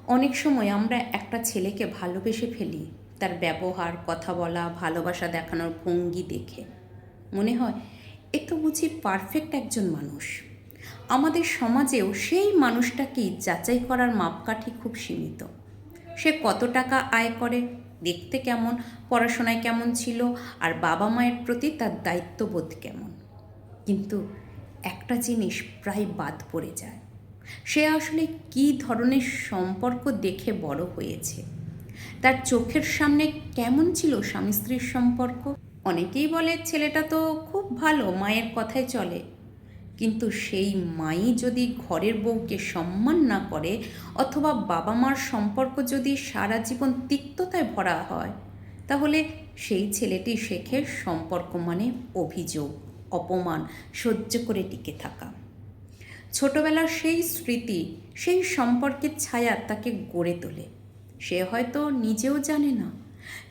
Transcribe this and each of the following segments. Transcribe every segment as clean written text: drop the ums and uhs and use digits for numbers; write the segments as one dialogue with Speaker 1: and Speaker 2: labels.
Speaker 1: অনেক সময় আমরা একটা ছেলেকে ভালোবেসে ফেলি তার ব্যবহার, কথা বলা, ভালোবাসা দেখানোর ভঙ্গি দেখে। মনে হয় এ তো বুঝি পারফেক্ট একজন মানুষ। আমাদের সমাজেও সেই মানুষটাকেই যাচাই করার মাপকাঠি খুব সীমিত। সে কত টাকা আয় করে, দেখতে কেমন, পড়াশোনায় কেমন ছিল, আর বাবা মায়ের প্রতি তার দায়িত্ববোধ কেমন। কিন্তু একটা জিনিস প্রায় বাদ পড়ে যায়, সে আসলে কী ধরনের সম্পর্ক দেখে বড় হয়েছে, তার চোখের সামনে কেমন ছিল স্বামী স্ত্রীর সম্পর্ক। অনেকেই বলে ছেলেটা তো খুব ভালো, মায়ের কথায় চলে। কিন্তু সেই মাই যদি ঘরের বউকে সম্মান না করে, অথবা বাবা মার সম্পর্ক যদি সারা জীবন তিক্ততায় ভরা হয়, তাহলে সেই ছেলেটি শেখে সম্পর্ক মানে অভিযোগ, অপমান সহ্য করে টিকে থাকা। ছোটবেলার সেই স্মৃতি, সেই সম্পর্কের ছায়া তাকে গড়ে তোলে। সে হয়তো নিজেও জানে না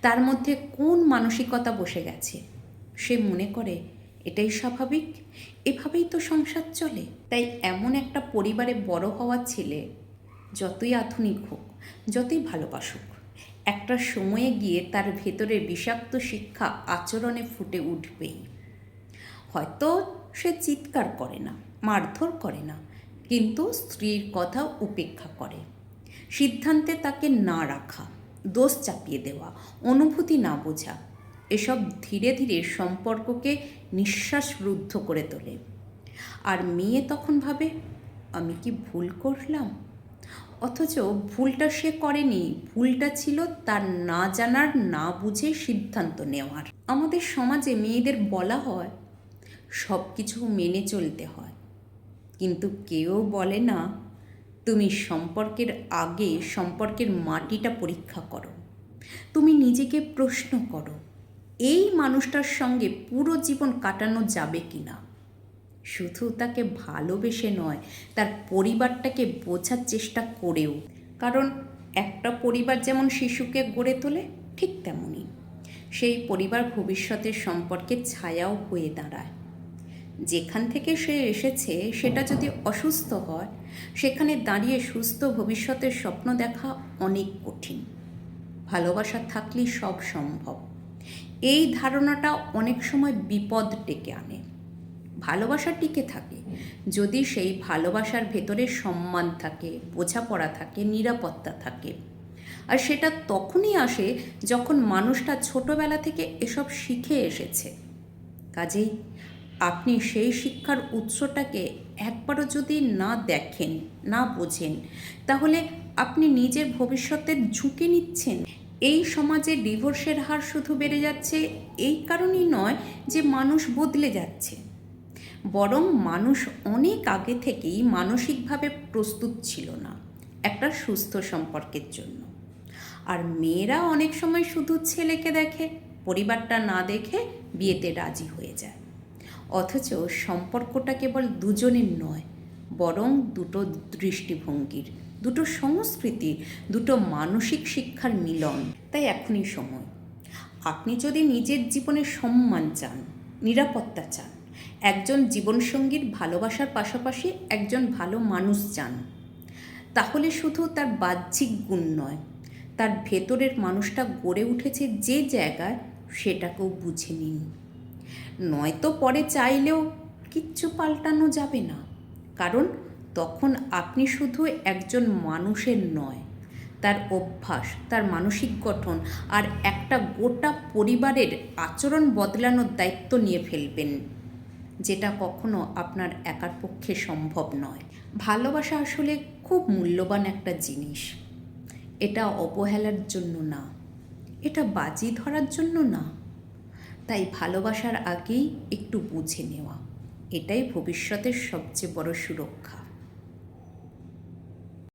Speaker 1: তার মধ্যে কোন মানসিকতা বসে গেছে। সে মনে করে এটাই স্বাভাবিক, এভাবেই তো সংসার চলে। তাই এমন একটা পরিবারে বড় হওয়া ছেলে যতই আধুনিক হোক, যতই ভালোবাসুক, একটা সময়ে গিয়ে তার ভেতরের বিষাক্ত শিক্ষা আচরণে ফুটে উঠবেই। হয়তো সে চিৎকার করে না, মারধর করে না, কিন্তু স্ত্রীর কথা উপেক্ষা করে। সিদ্ধান্তে তাকে না রাখা, দোষ চাপিয়ে দেওয়া, অনুভূতি না বোঝা, এসব ধীরে ধীরে সম্পর্ককে নিঃশ্বাসরুদ্ধ করে তোলে। আর মেয়ে তখন ভাবে, আমি কি ভুল করলাম? অথচ ভুলটা সে করেনি, ভুলটা ছিল তার না জানার, না বুঝে সিদ্ধান্ত নেওয়ার। আমাদের সমাজে মেয়েদের বলা হয় সব কিছু মেনে চলতে হয়, কিন্তু কেউ বলে না তুমি সম্পর্কের আগে সম্পর্কের মাটিটা পরীক্ষা করো। তুমি নিজেকে প্রশ্ন করো, এই মানুষটার সঙ্গে পুরো জীবন কাটানো যাবে কি না। শুধু তাকে ভালোবেসে নয়, তার পরিবারটাকে বোঝার চেষ্টা করেও। কারণ একটা পরিবার যেমন শিশুকে গড়ে তোলে, ঠিক তেমনই সেই পরিবার ভবিষ্যতের সম্পর্কের ছায়াও হয়ে দাঁড়ায়। যেখান থেকে সে এসেছে সেটা যদি অসুস্থ হয়, সেখানে দাঁড়িয়ে সুস্থ ভবিষ্যতের স্বপ্ন দেখা অনেক কঠিন। ভালোবাসা থাকলেই সব সম্ভব, এই ধারণাটা অনেক সময় বিপদ ডেকে আনে। ভালোবাসা টিকে থাকে যদি সেই ভালোবাসার ভেতরে সম্মান থাকে, বোঝাপড়া থাকে, নিরাপত্তা থাকে। আর সেটা তখনই আসে যখন মানুষটা ছোটবেলা থেকে এসব শিখে এসেছে। কাজেই আপনি সেই শিক্ষার উৎসটাকে একবারও যদি না দেখেন, না বোঝেন, তাহলে আপনি নিজের ভবিষ্যতের ঝুঁকি নিচ্ছেন। এই সমাজে ডিভোর্সের হার শুধু বেড়ে যাচ্ছে এই কারণেই নয় যে মানুষ বদলে যাচ্ছে, বরং মানুষ অনেক আগে থেকেই মানসিকভাবে প্রস্তুত ছিল না একটা সুস্থ সম্পর্কের জন্য। আর মেয়েরা অনেক সময় শুধু ছেলেকে দেখে, পরিবারটা না দেখে বিয়েতে রাজি হয়ে যায়। অথচ সম্পর্কটা কেবল দুজনের নয়, বরং দুটো দৃষ্টিভঙ্গির, দুটো সংস্কৃতির, দুটো মানসিক শিক্ষার মিলন। তাই এখনই সময়, আপনি যদি নিজের জীবনে সম্মান চান, নিরাপত্তা চান, একজন জীবনসঙ্গীর ভালোবাসার পাশাপাশি একজন ভালো মানুষ চান, তাহলে শুধু তার বাহ্যিক গুণ নয়, তার ভেতরের মানুষটা গড়ে উঠেছে যে জায়গায়, সেটাকেও বুঝে নিন। নয়তো পরে চাইলেও কিচ্ছু পাল্টানো যাবে না। কারণ তখন আপনি শুধু একজন মানুষের নয়, তার অভ্যাস, তার মানসিক গঠন আর একটা গোটা পরিবারের আচরণ বদলানোর দায়িত্ব নিয়ে ফেলবেন, যেটা কখনো আপনার একার পক্ষে সম্ভব নয়। ভালোবাসা আসলে খুব মূল্যবান একটা জিনিস। এটা অবহেলার জন্য না, এটা বাজি ধরার জন্য না। তাই ভালোবাসার আগেই একটু বুঝে নেওয়া, এটাই ভবিষ্যতের সবচেয়ে বড় সুরক্ষা।